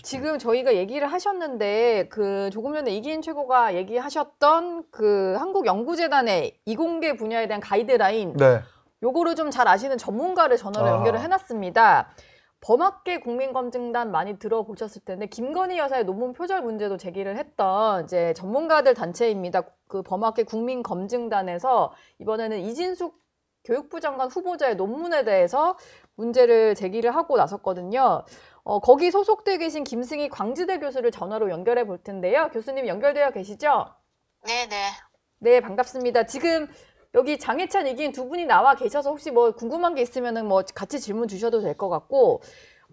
지금 저희가 얘기를 하셨는데 조금 전에 이기인 최고가 얘기하셨던 한국연구재단의 이공계 분야에 대한 가이드라인 네. 요거를 좀 잘 아시는 전문가를 전화로 연결을 해놨습니다. 범학계 국민검증단 많이 들어보셨을 텐데 김건희 여사의 논문 표절 문제도 제기를 했던 이제 전문가들 단체입니다. 그 범학계 국민검증단에서 이번에는 이진숙 교육부 장관 후보자의 논문에 대해서 문제를 제기를 하고 나섰거든요. 거기 소속돼 계신 김승희 광지대 교수를 전화로 연결해 볼 텐데요. 교수님 연결되어 계시죠? 네네. 네, 반갑습니다. 지금 여기 장해찬, 이기인 두 분이 나와 계셔서 혹시 뭐 궁금한 게 있으면은 뭐 같이 질문 주셔도 될 것 같고,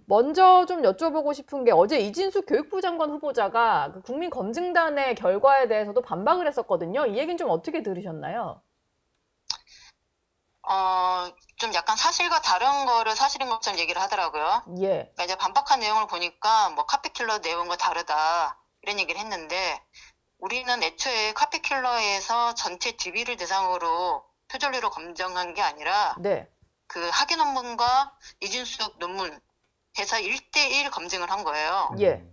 먼저 좀 여쭤보고 싶은 게 어제 이진숙 교육부 장관 후보자가 그 국민검증단의 결과에 대해서도 반박을 했었거든요. 이 얘기는 좀 어떻게 들으셨나요? 좀 약간 사실과 다른 거를 사실인 것처럼 얘기를 하더라고요. 예. 그러니까 이제 반박한 내용을 보니까 뭐 카피킬러 내용과 다르다 이런 얘기를 했는데 우리는 애초에 카피킬러에서 전체 DB를 대상으로 표절리로 검증한 게 아니라 네. 그 학위 논문과 이진숙 논문 해서 1대1 검증을 한 거예요. 예.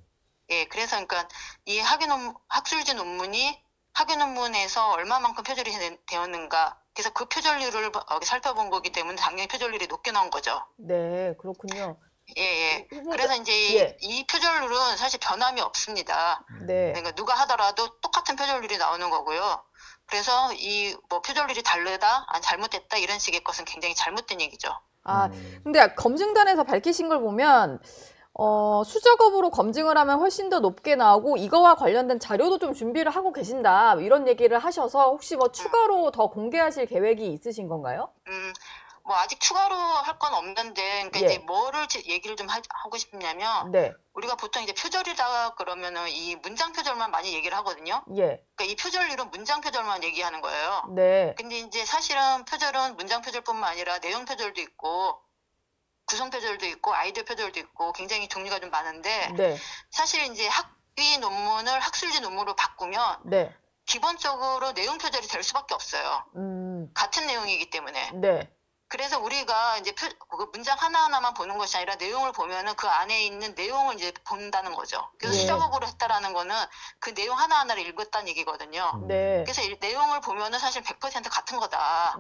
예, 그래서 그러니까 이 학술지 논문이 학위 논문에서 얼마만큼 표절이 되었는가. 그래서 그 표절률을 살펴본 거기 때문에 당연히 표절률이 높게 나온 거죠. 네, 그렇군요. 예. 그래서 이제 이 표절률은 사실 변함이 없습니다. 네. 그러니까 누가 하더라도 똑같은 표절률이 나오는 거고요. 그래서 이 뭐 표절률이 다르다, 잘못됐다 이런 식의 것은 굉장히 잘못된 얘기죠. 근데 검증단에서 밝히신 걸 보면 수작업으로 검증을 하면 훨씬 더 높게 나오고 이거와 관련된 자료도 좀 준비를 하고 계신다 이런 얘기를 하셔서 혹시 뭐 추가로 더 공개하실 계획이 있으신 건가요? 뭐 아직 추가로 할 건 없는데 그러니까 이제 뭐를 얘기를 좀 하고 싶냐면 네. 우리가 보통 이제 표절이다 그러면은 이 문장 표절만 많이 얘기를 하거든요. 예. 그러니까 이 표절률은 문장 표절만 얘기하는 거예요. 네. 근데 이제 사실은 표절은 문장 표절뿐만 아니라 내용 표절도 있고 구성 표절도 있고 아이디어 표절도 있고 굉장히 종류가 좀 많은데 네. 사실 이제 학위 논문을 학술지 논문으로 바꾸면 네. 기본적으로 내용 표절이 될 수밖에 없어요. 같은 내용이기 때문에. 네. 그래서 우리가 이제 그 문장 하나하나만 보는 것이 아니라 내용을 보면은 그 안에 있는 내용을 이제 본다는 거죠. 그래서 수작업으로 했다라는 거는 그 내용 하나하나를 읽었다는 얘기거든요. 네. 그래서 내용을 보면은 사실 100% 같은 거다.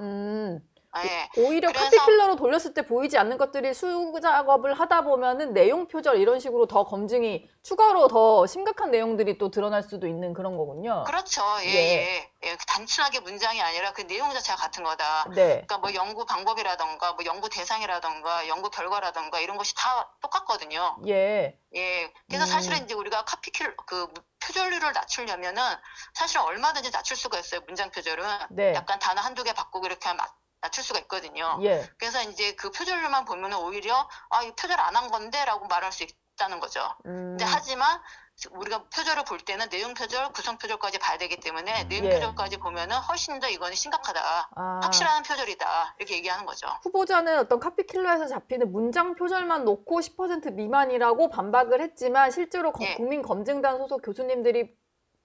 네. 오히려 카피킬러로 돌렸을 때 보이지 않는 것들이 수작업을 하다 보면은 내용 표절 이런 식으로 더 검증이 추가로 더 심각한 내용들이 또 드러날 수도 있는 그런 거군요. 그렇죠. 예. 단순하게 문장이 아니라 그 내용 자체가 같은 거다. 네. 그러니까 뭐 연구 방법이라던가 뭐 연구 대상이라던가 연구 결과라던가 이런 것이 다 똑같거든요. 예. 그래서 사실은 이제 우리가 그 표절률을 낮추려면은 사실은 얼마든지 낮출 수가 있어요. 문장 표절은. 네. 약간 단어 한두 개 바꾸고 이렇게 하면 낮출 수가 있거든요. 예. 그래서 이제 그 표절률만 보면은 오히려 이거 표절 안 한 건데라고 말할 수 있다는 거죠. 근데 하지만 우리가 표절을 볼 때는 내용 표절, 구성 표절까지 봐야 되기 때문에 내용 표절까지 보면은 훨씬 더 이거는 심각하다. 확실한 표절이다. 이렇게 얘기하는 거죠. 후보자는 어떤 카피킬러에서 잡히는 문장 표절만 놓고 10% 미만이라고 반박을 했지만 실제로 국민검증단 소속 교수님들이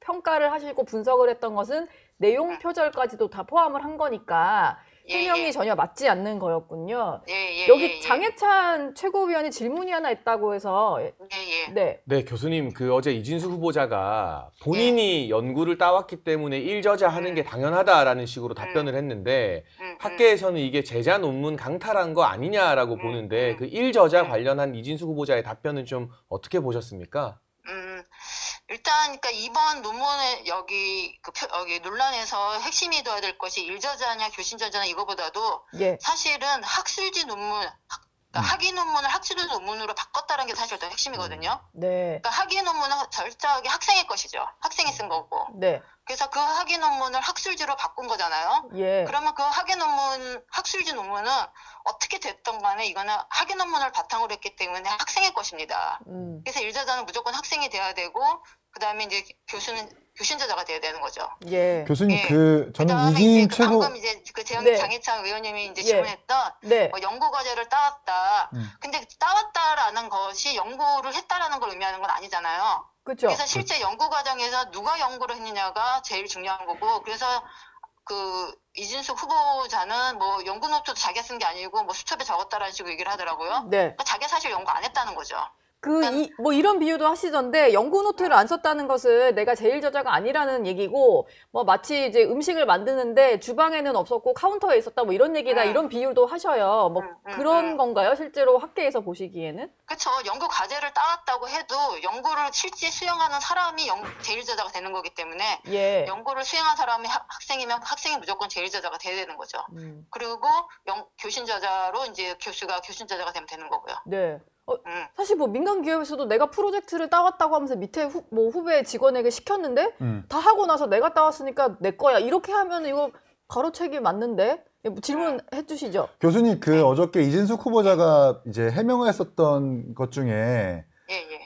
평가를 하시고 분석을 했던 것은 내용 표절까지도 다 포함을 한 거니까 해명이 전혀 맞지 않는 거였군요. 여기 장해찬 최고위원이 질문이 하나 있다고 해서 네, 교수님 어제 이진숙 후보자가 본인이 연구를 따왔기 때문에 일저자하는 게 당연하다라는 식으로 답변을 했는데 학계에서는 이게 제자 논문 강탈한 거 아니냐라고 보는데 그 일저자 관련한 이진숙 후보자의 답변은 좀 어떻게 보셨습니까? 일단 그러니까 이번 논문의 여기 논란에서 핵심이 돼야 될 것이 일저자냐 교신저자냐 이거보다도 사실은 학술지 논문 학위 논문을 학술지 논문으로 바꿨다는 게 사실 더 핵심이거든요. 그러니까 학위 논문은 절대하게 학생의 것이죠. 학생이 쓴 거고. 그래서 그 학위 논문을 학술지로 바꾼 거잖아요. 그러면 그 학위 논문, 학술지 논문은 어떻게 됐던 간에 이거는 학위 논문을 바탕으로 했기 때문에 학생의 것입니다. 그래서 일저자는 무조건 학생이 돼야 되고, 그 다음에 이제 교신저자가 돼야 되는 거죠. 교수님, 저는 이기인 최고. 방금 이제 장해찬 의원님이 이제 질문했던 뭐 연구 과제를 따왔다. 근데 따왔다라는 것이 연구를 했다라는 걸 의미하는 건 아니잖아요. 그래서 실제 연구 과정에서 누가 연구를 했느냐가 제일 중요한 거고, 그래서 그 이진숙 후보자는 뭐 연구 노트도 자기가 쓴 게 아니고 뭐 수첩에 적었다라는 식으로 얘기를 하더라고요. 그러니까 자기가 사실 연구 안 했다는 거죠. 뭐 이런 비유도 하시던데 연구 노트를 안 썼다는 것은 내가 제일 저자가 아니라는 얘기고 뭐 마치 이제 음식을 만드는데 주방에는 없었고 카운터에 있었다 뭐 이런 얘기다 이런 비유도 하셔요. 뭐 그런 건가요? 실제로 학계에서 보시기에는? 그렇죠. 연구 과제를 따왔다고 해도 연구를 실제 수행하는 사람이 제일 저자가 되는 거기 때문에 예. 연구를 수행한 사람이 학생이면 학생이 무조건 제일 저자가 돼야 되는 거죠. 그리고 교신 저자로 이제 교수가 교신 저자가 되면 되는 거고요. 네. 사실 뭐 민간 기업에서도 내가 프로젝트를 따왔다고 하면서 밑에 후배 직원에게 시켰는데 다 하고 나서 내가 따왔으니까 내 거야 이렇게 하면 이거 가로채기 맞는데 질문해 주시죠. 교수님 어저께 이진숙 후보자가 이제 해명을 했었던 것 중에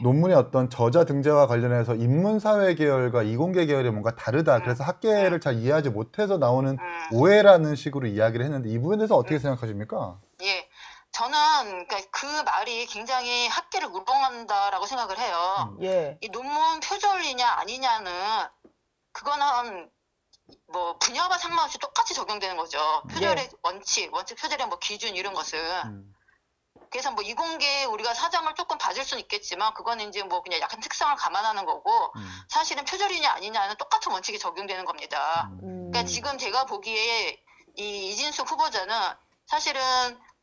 논문의 어떤 저자 등재와 관련해서 인문사회 계열과 이공계 계열이 뭔가 다르다. 그래서 학계를 잘 이해하지 못해서 나오는 오해라는 식으로 이야기를 했는데 이 부분에 대해서 어떻게 생각하십니까? 예. 저는 그 말이 굉장히 학계를 우롱한다라고 생각을 해요. 예. 이 논문 표절이냐 아니냐는 그거는 뭐 분야와 상관없이 똑같이 적용되는 거죠. 표절의 원칙 표절의 뭐 기준 이런 것은. 그래서 뭐 이공계 우리가 사정을 조금 봐줄 수는 있겠지만 그거는 이제 뭐 그냥 약간 특성을 감안하는 거고 사실은 표절이냐 아니냐는 똑같은 원칙이 적용되는 겁니다. 그러니까 지금 제가 보기에 이 이진숙 후보자는 사실은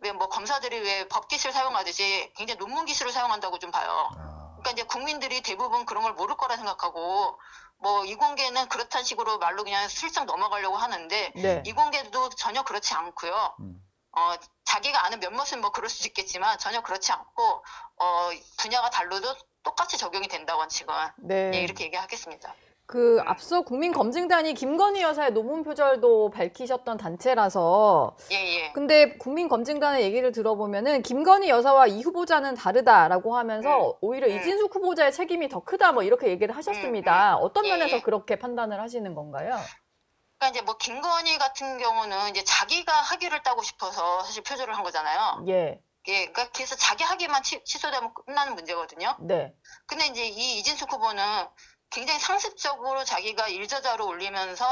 왜 뭐 검사들이 왜 법기술 사용하듯이 굉장히 논문 기술을 사용한다고 좀 봐요. 그러니까 이제 국민들이 대부분 그런 걸 모를 거라 생각하고 뭐 이공계는 그렇다는 식으로 말로 그냥 슬쩍 넘어가려고 하는데 이공계도 전혀 그렇지 않고요. 자기가 아는 몇몇은 뭐 그럴 수 있겠지만 전혀 그렇지 않고 분야가 달라도 똑같이 적용이 된다 원칙은. 네, 이렇게 얘기하겠습니다. 앞서 국민검증단이 김건희 여사의 논문 표절도 밝히셨던 단체라서 근데 국민검증단의 얘기를 들어보면은 김건희 여사와 이 후보자는 다르다라고 하면서 오히려 이진숙 후보자의 책임이 더 크다 뭐 이렇게 얘기를 하셨습니다. 어떤 면에서 그렇게 판단을 하시는 건가요? 그러니까 이제 뭐 김건희 같은 경우는 이제 자기가 학위를 따고 싶어서 사실 표절을 한 거잖아요. 그러니까 그래서 자기 학위만 취소되면 끝나는 문제거든요. 근데 이제 이 이진숙 후보는 굉장히 상습적으로 자기가 일저자로 올리면서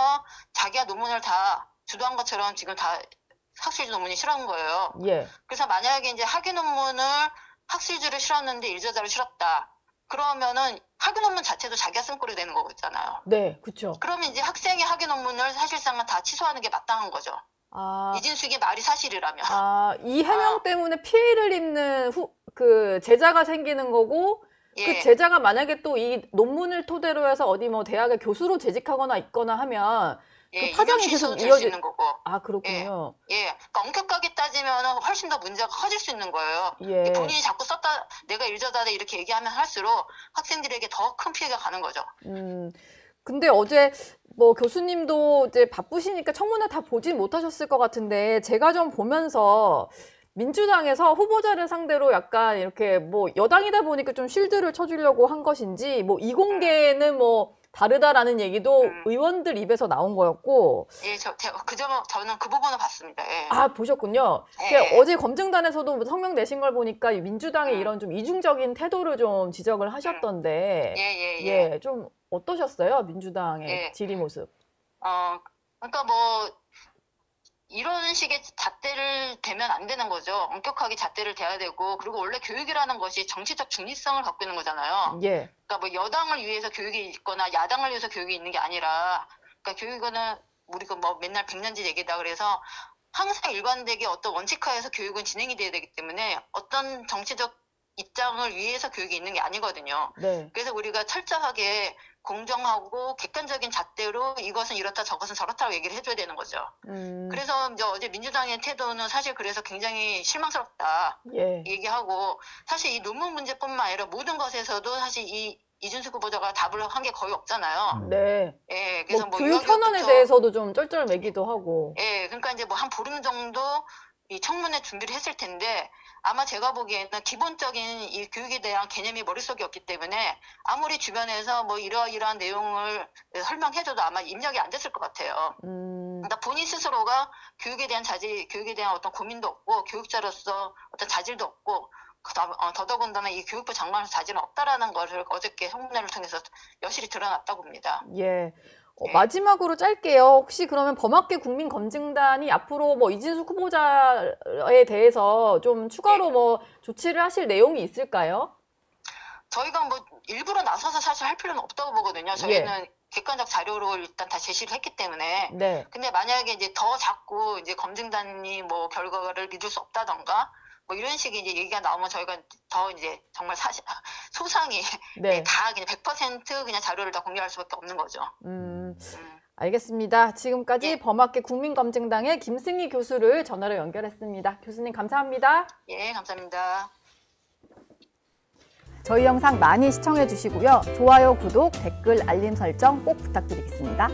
자기가 논문을 다 주도한 것처럼 지금 다 학술지 논문이 실은 거예요. 그래서 만약에 이제 학위 논문을 학술지를 실었는데 일저자로 실었다. 그러면은 학위 논문 자체도 자기가 쓴 꼴이 되는 거잖아요. 네, 그렇죠. 그러면 이제 학생의 학위 논문을 사실상은 다 취소하는 게 마땅한 거죠. 이진숙의 말이 사실이라면. 이 해명 때문에 피해를 입는 제자가 생기는 거고 그 제자가 만약에 또 이 논문을 토대로 해서 어디 뭐 대학의 교수로 재직하거나 있거나 하면 그 파장이 계속 이어지는 거고. 그렇군요. 그러니까 엄격하게 따지면 훨씬 더 문제가 커질 수 있는 거예요. 본인이 자꾸 썼다, 내가 일저자다 이렇게 얘기하면 할수록 학생들에게 더 큰 피해가 가는 거죠. 근데 어제 뭐 교수님도 이제 바쁘시니까 청문회 다 보진 못하셨을 것 같은데 제가 좀 보면서 민주당에서 후보자를 상대로 약간 이렇게 뭐 여당이다 보니까 좀 쉴드를 쳐주려고 한 것인지 뭐 이공계는 뭐 다르다라는 얘기도 의원들 입에서 나온 거였고. 저는 그 부분을 봤습니다. 보셨군요. 어제 검증단에서도 성명 내신 걸 보니까 민주당의 이런 좀 이중적인 태도를 좀 지적을 하셨던데. 좀 어떠셨어요? 민주당의 질의 모습. 그러니까 뭐 이런 식의 잣대를 대면 안 되는 거죠. 엄격하게 잣대를 대야 되고 그리고 원래 교육이라는 것이 정치적 중립성을 갖고 있는 거잖아요. 그러니까 뭐 여당을 위해서 교육이 있거나 야당을 위해서 교육이 있는 게 아니라 그러니까 교육은 우리가 뭐 맨날 백년지 얘기다 그래서 항상 일관되게 어떤 원칙하에서 교육은 진행이 돼야 되기 때문에 어떤 정치적 입장을 위해서 교육이 있는 게 아니거든요. 그래서 우리가 철저하게 공정하고 객관적인 잣대로 이것은 이렇다 저것은 저렇다고 얘기를 해줘야 되는 거죠. 그래서 이제 어제 민주당의 태도는 사실 그래서 굉장히 실망스럽다 얘기하고 사실 이 논문 문제뿐만 아니라 모든 것에서도 사실 이 이준석 후보자가 답을 한 게 거의 없잖아요. 그래서 뭐 교육 현안에 대해서도 좀 쩔쩔매기도 하고. 그러니까 이제 뭐 한 보름 정도 이 청문회 준비를 했을 텐데 아마 제가 보기에는 기본적인 이 교육에 대한 개념이 머릿속에 없기 때문에 아무리 주변에서 뭐 이러이러한 내용을 설명해줘도 아마 입력이 안 됐을 것 같아요. 그러니까 본인 스스로가 교육에 대한 교육에 대한 어떤 고민도 없고 교육자로서 어떤 자질도 없고 더더군다나 이 교육부 장관으로서 자질은 없다라는 것을 어저께 청문회를 통해서 여실히 드러났다고 봅니다. 마지막으로 짧게요. 혹시 그러면 범학계 국민검증단이 앞으로 뭐 이진숙 후보자에 대해서 좀 추가로 뭐 조치를 하실 내용이 있을까요? 저희가 뭐 일부러 나서서 사실 할 필요는 없다고 보거든요. 저희는 객관적 자료로 일단 다 제시를 했기 때문에. 네. 근데 만약에 이제 더 자꾸 이제 검증단이 뭐 결과를 믿을 수 없다던가 뭐 이런 식의 이제 얘기가 나오면 저희가 더 이제 정말 소상히 다 그냥 100% 그냥 자료를 다 공개할 수밖에 없는 거죠. 알겠습니다. 지금까지 범학계 국민검증당의 김승희 교수를 전화로 연결했습니다. 교수님 감사합니다. 예, 감사합니다. 저희 영상 많이 시청해 주시고요. 좋아요, 구독, 댓글, 알림 설정 꼭 부탁드리겠습니다.